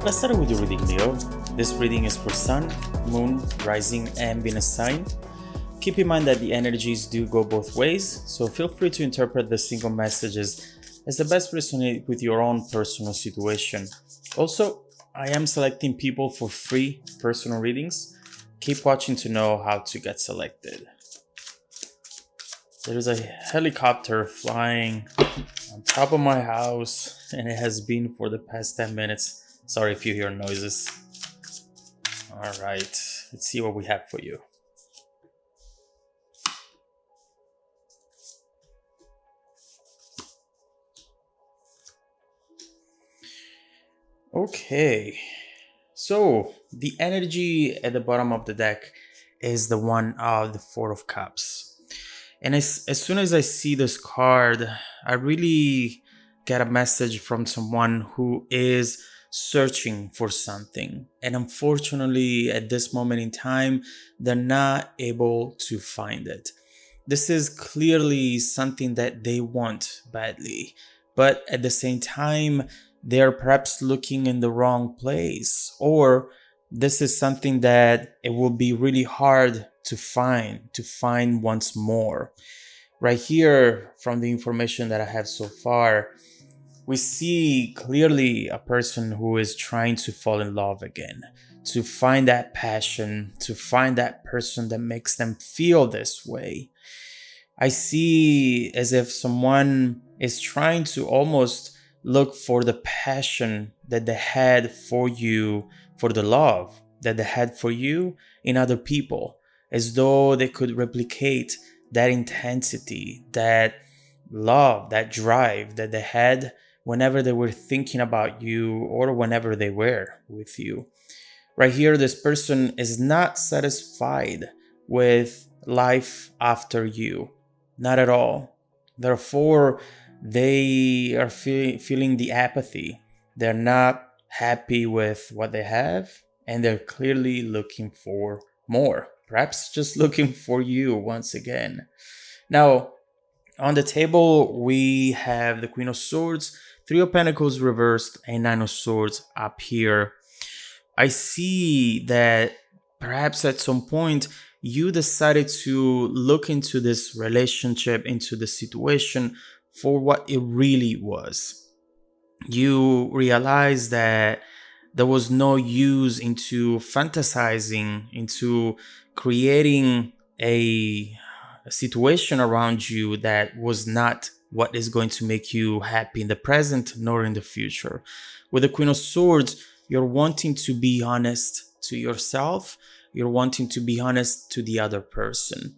Let's start with your reading, Leo. This reading is for Sun, Moon, Rising, and Venus sign. Keep in mind that the energies do go both ways, so feel free to interpret the single messages as the best resonate with your own personal situation. Also, I am selecting people for free personal readings. Keep watching to know how to get selected. There is a helicopter flying on top of my house, and it has been for the past 10 minutes. Sorry if you hear noises. Alright, let's see what we have for you. Okay, so the energy at the bottom of the deck is the one of the Four of Cups. And as soon as I see this card, I really get a message from someone who is searching for something. And unfortunately, at this moment in time, they're not able to find it. This is clearly something that they want badly, but at the same time, they're perhaps looking in the wrong place, or this is something that it will be really hard to find once more. Right here, from the information that I have so far, we see clearly a person who is trying to fall in love again, to find that passion, to find that person that makes them feel this way. I see as if someone is trying to almost look for the passion that they had for you, for the love that they had for you in other people, as though they could replicate that intensity, that love, that drive that they had whenever they were thinking about you or whenever they were with you. Right here, this person is not satisfied with life after you, not at all. Therefore, they are feeling the apathy. They're not happy with what they have, and they're clearly looking for more, perhaps just looking for you once again. Now, on the table, we have the Queen of Swords, Three of Pentacles reversed, and Nine of Swords up here. I see that perhaps at some point you decided to look into this relationship, into the situation for what it really was. You realized that there was no use into fantasizing, into creating a situation around you that was not what is going to make you happy in the present nor in the future. With the Queen of Swords, you're wanting to be honest to yourself. You're wanting to be honest to the other person.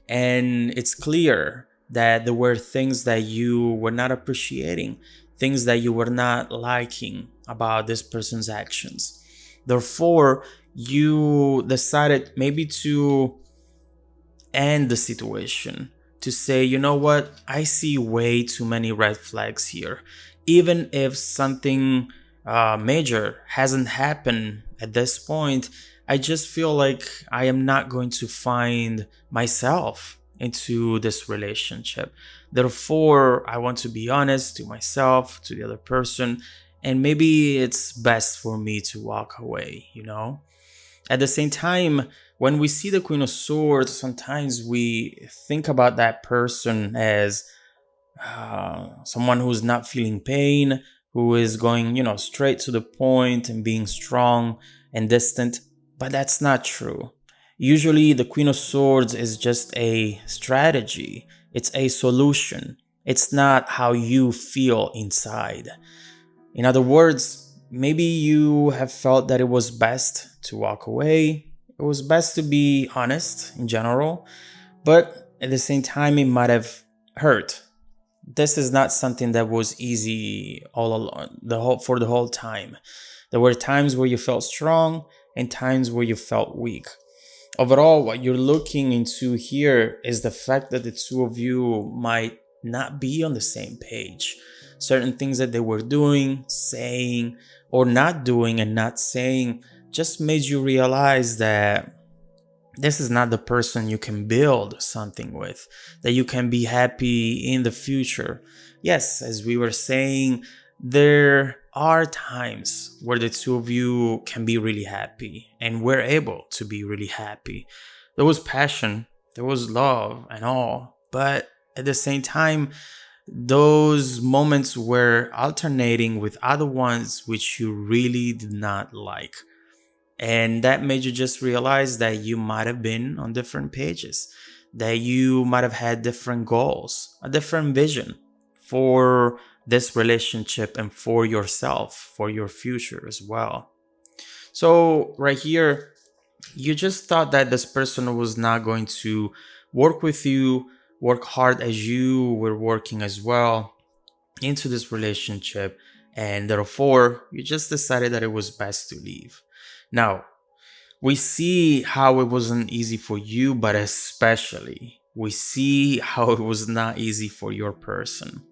And it's clear that there were things that you were not appreciating, things that you were not liking about this person's actions. Therefore, you decided maybe to end the situation, to say, you know what, I see way too many red flags here. Even if something major hasn't happened at this point, I just feel like I am not going to find myself into this relationship. Therefore, I want to be honest to myself, to the other person, and maybe it's best for me to walk away, you know? At the same time, when we see the Queen of Swords, sometimes we think about that person as someone who's not feeling pain, who is going, straight to the point and being strong and distant. But that's not true. Usually, the Queen of Swords is just a strategy. It's a solution. It's not how you feel inside. In other words, maybe you have felt that it was best to walk away. It was best to be honest in general, but at the same time, it might have hurt. This is not something that was easy all along, for the whole time. There were times where you felt strong and times where you felt weak. Overall, what you're looking into here is the fact that the two of you might not be on the same page. Certain things that they were doing, saying, or not doing and not saying just made you realize that this is not the person you can build something with, that you can be happy in the future. Yes, as we were saying, there are times where the two of you can be really happy and we're able to be really happy. There was passion, there was love and all, but at the same time, those moments were alternating with other ones which you really did not like. And that made you just realize that you might have been on different pages, that you might have had different goals, a different vision for this relationship and for yourself, for your future as well. So, right here, you just thought that this person was not going to work with you, work hard as you were working as well into this relationship, and therefore you just decided that it was best to leave. Now, we see how it wasn't easy for you, but especially we see how it was not easy for your person.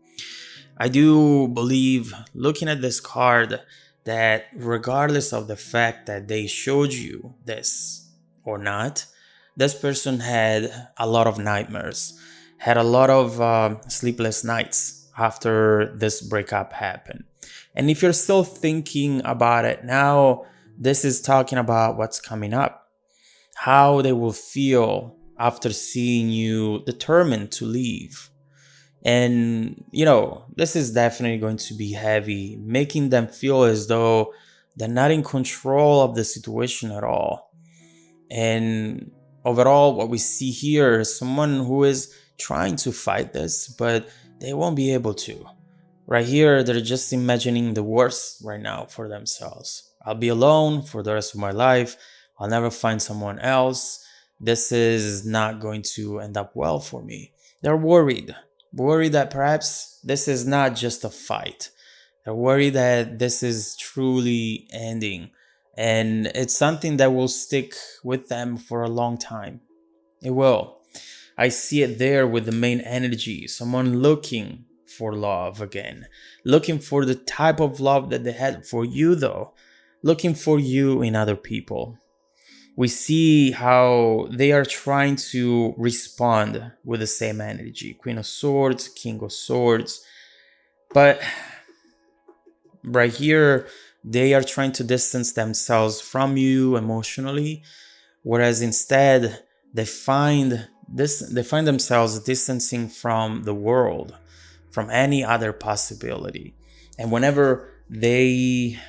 I do believe, looking at this card, that regardless of the fact that they showed you this or not, this person had a lot of nightmares, had a lot of sleepless nights after this breakup happened. And if you're still thinking about it now, this is talking about what's coming up, how they will feel after seeing you determined to leave. And, this is definitely going to be heavy, making them feel as though they're not in control of the situation at all. And overall, what we see here is someone who is trying to fight this, but they won't be able to. Right here, they're just imagining the worst right now for themselves. I'll be alone for the rest of my life. I'll never find someone else. This is not going to end up well for me. They're worried that perhaps this is not just a fight. They're worried that this is truly ending, and it's something that will stick with them for a long time. It will. I see it there with the main energy, someone looking for love again, looking for the type of love that they had for you, though, looking for you in other people. We see how they are trying to respond with the same energy. Queen of Swords, King of Swords. But right here, they are trying to distance themselves from you emotionally, whereas instead they find themselves distancing from the world, from any other possibility. And whenever they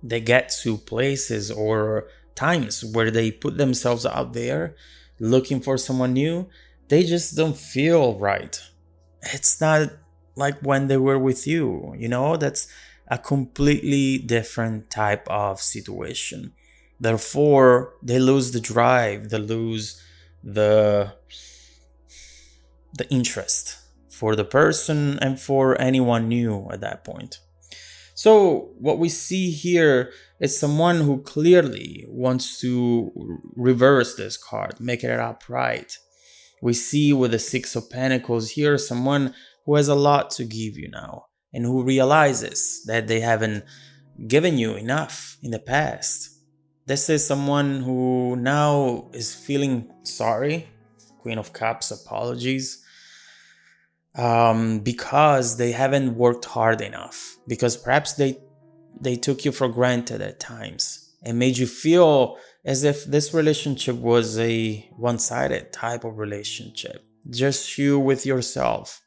get to places or times where they put themselves out there looking for someone new, they just don't feel right. It's not like when they were with you, that's a completely different type of situation. Therefore, they lose the drive, they lose the interest for the person and for anyone new at that point. So what we see here is someone who clearly wants to reverse this card, make it upright. We see with the Six of Pentacles here someone who has a lot to give you now and who realizes that they haven't given you enough in the past. This is someone who now is feeling sorry. Queen of Cups, apologies. Because they haven't worked hard enough, because perhaps they took you for granted at times and made you feel as if this relationship was a one-sided type of relationship, just you with yourself,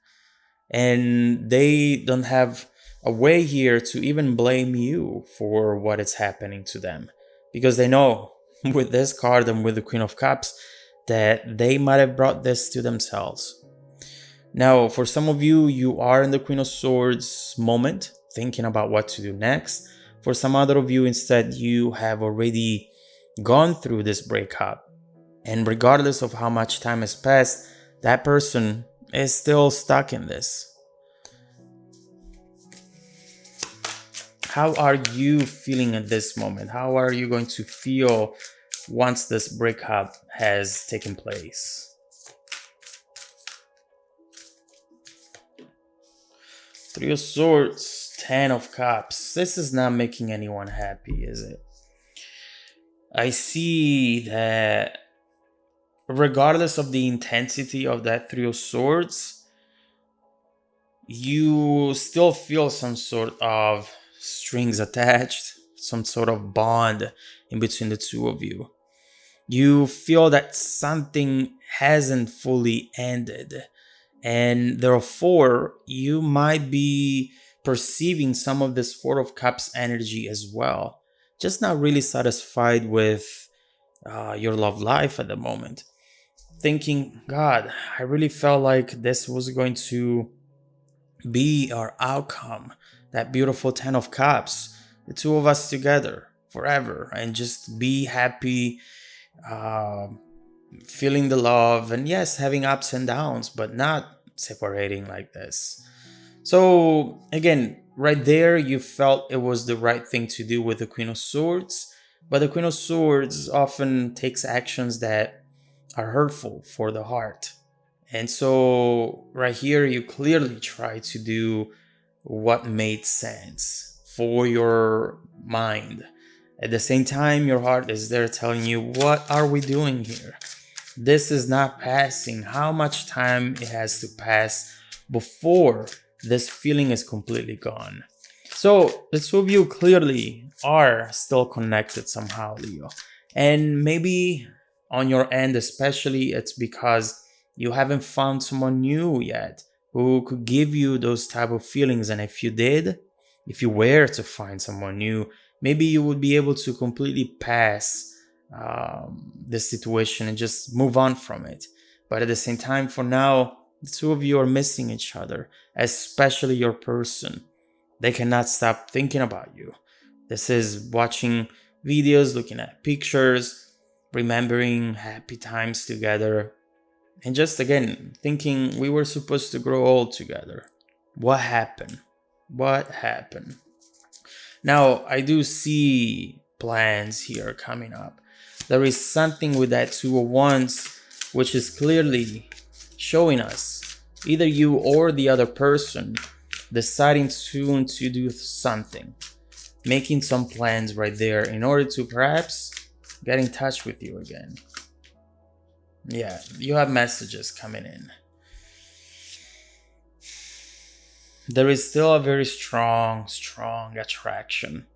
and they don't have a way here to even blame you for what is happening to them, because they know with this card and with the Queen of Cups that they might have brought this to themselves. Now, for some of you, you are in the Queen of Swords moment, thinking about what to do next. For some other of you, instead, you have already gone through this breakup. And regardless of how much time has passed, that person is still stuck in this. How are you feeling at this moment? How are you going to feel once this breakup has taken place? Three of Swords, Ten of Cups. This is not making anyone happy, is it? I see that regardless of the intensity of that Three of Swords, you still feel some sort of strings attached, some sort of bond in between the two of you. You feel that something hasn't fully ended, and therefore you might be perceiving some of this Four of Cups energy as well. Just not really satisfied with your love life at the moment. Thinking, God, I really felt like this was going to be our outcome. That beautiful Ten of Cups, the two of us together forever, and just be happy, uh, feeling the love, and yes, having ups and downs, but not separating like this. So, again, right there, you felt it was the right thing to do with the Queen of Swords, but the Queen of Swords often takes actions that are hurtful for the heart. And so, right here, you clearly try to do what made sense for your mind. At the same time, your heart is there telling you, what are we doing here? This is not passing. How much time it has to pass before this feeling is completely gone? So the two of you clearly are still connected somehow, Leo. And maybe on your end especially, it's because you haven't found someone new yet who could give you those type of feelings. And if you did, if you were to find someone new, maybe you would be able to completely pass this situation and just move on from it. But at the same time, for now, the two of you are missing each other, especially your person. They cannot stop thinking about you. This is watching videos, looking at pictures, remembering happy times together, and just again thinking we were supposed to grow old together. What happened? What happened? Now, I do see plans here coming up. There is something with that Two of Wands which is clearly showing us either you or the other person deciding soon to do something, making some plans right there in order to perhaps get in touch with you again. Yeah, you have messages coming in. There is still a very strong attraction.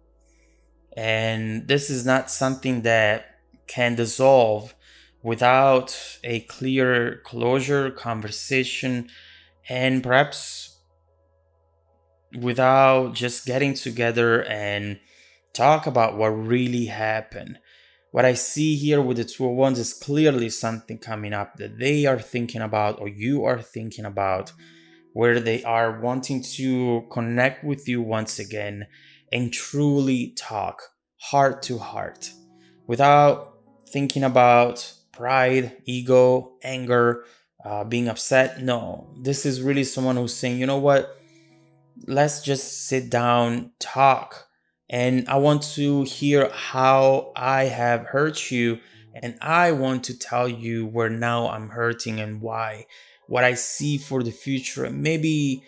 And this is not something that can dissolve without a clear closure, conversation, and perhaps without just getting together and talk about what really happened. What I see here with the Two of Wands is clearly something coming up that they are thinking about, or you are thinking about, where they are wanting to connect with you once again and truly talk heart to heart without thinking about pride, ego, anger, being upset. No, this is really someone who's saying, you know what? Let's just sit down, talk. And I want to hear how I have hurt you. And I want to tell you where now I'm hurting and why, what I see for the future. And maybe,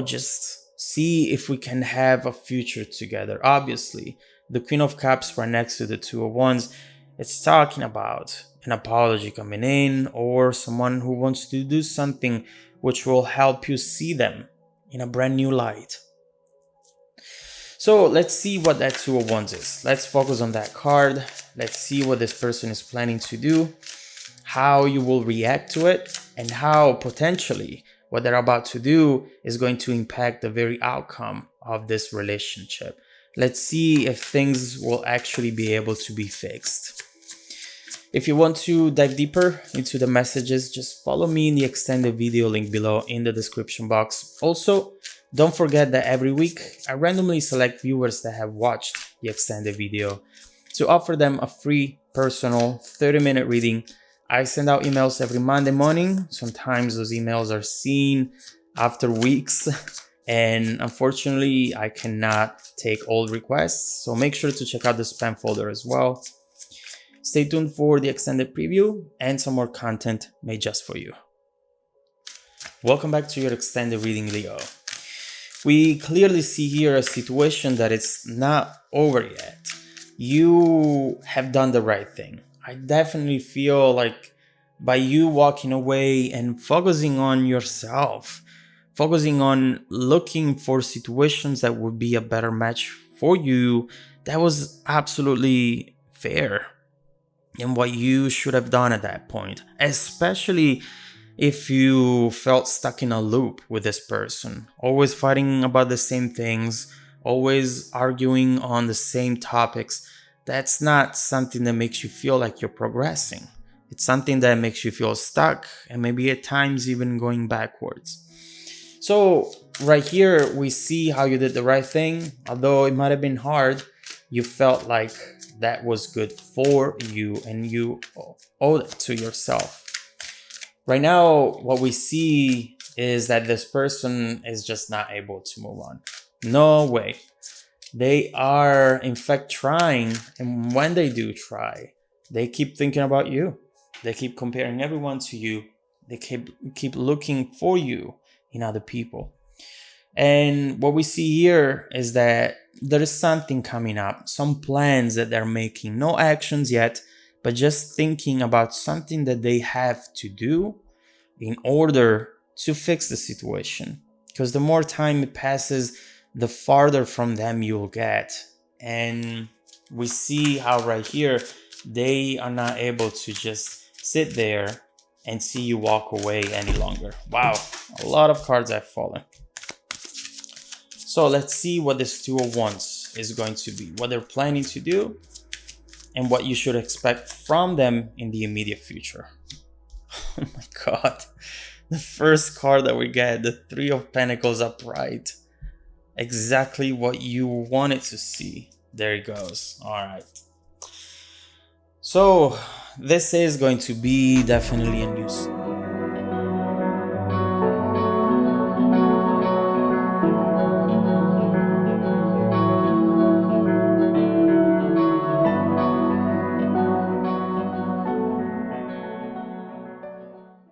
just see if we can have a future together. Obviously, the Queen of Cups right next to the Two of Wands, it's talking about an apology coming in or someone who wants to do something which will help you see them in a brand new light. So let's see what that Two of Wands is. Let's focus on that card. Let's see what this person is planning to do, how you will react to it, and how potentially what they're about to do is going to impact the very outcome of this relationship. Let's see if things will actually be able to be fixed. If you want to dive deeper into the messages, just follow me in the extended video link below in the description box. Also, don't forget that every week I randomly select viewers that have watched the extended video to offer them a free personal 30-minute reading. I send out emails every Monday morning. Sometimes those emails are seen after weeks and unfortunately I cannot take all requests, so make sure to check out the spam folder as well. Stay tuned for the extended preview and some more content made just for you. Welcome back to your extended reading, Leo. We clearly see here a situation that it's not over yet. You have done the right thing. I definitely feel like by you walking away and focusing on yourself, focusing on looking for situations that would be a better match for you, that was absolutely fair and what you should have done at that point, especially if you felt stuck in a loop with this person, always fighting about the same things, always arguing on the same topics. That's not something that makes you feel like you're progressing. It's something that makes you feel stuck and maybe at times even going backwards. So right here, we see how you did the right thing. Although it might have been hard, you felt like that was good for you and you owed it to yourself. Right now, what we see is that this person is just not able to move on. No way. They are, in fact, trying. And when they do try, they keep thinking about you. They keep comparing everyone to you. They keep looking for you in other people. And what we see here is that there is something coming up, some plans that they're making, no actions yet, but just thinking about something that they have to do in order to fix the situation. Because the more time it passes, the farther from them you'll get. And we see how right here, they are not able to just sit there and see you walk away any longer. Wow, a lot of cards have fallen. So let's see what this Two of Wands is going to be, what they're planning to do, and what you should expect from them in the immediate future. Oh my god. The first card that we get, the Three of Pentacles upright. Exactly what you wanted to see. There it goes. All right. So this is going to be definitely a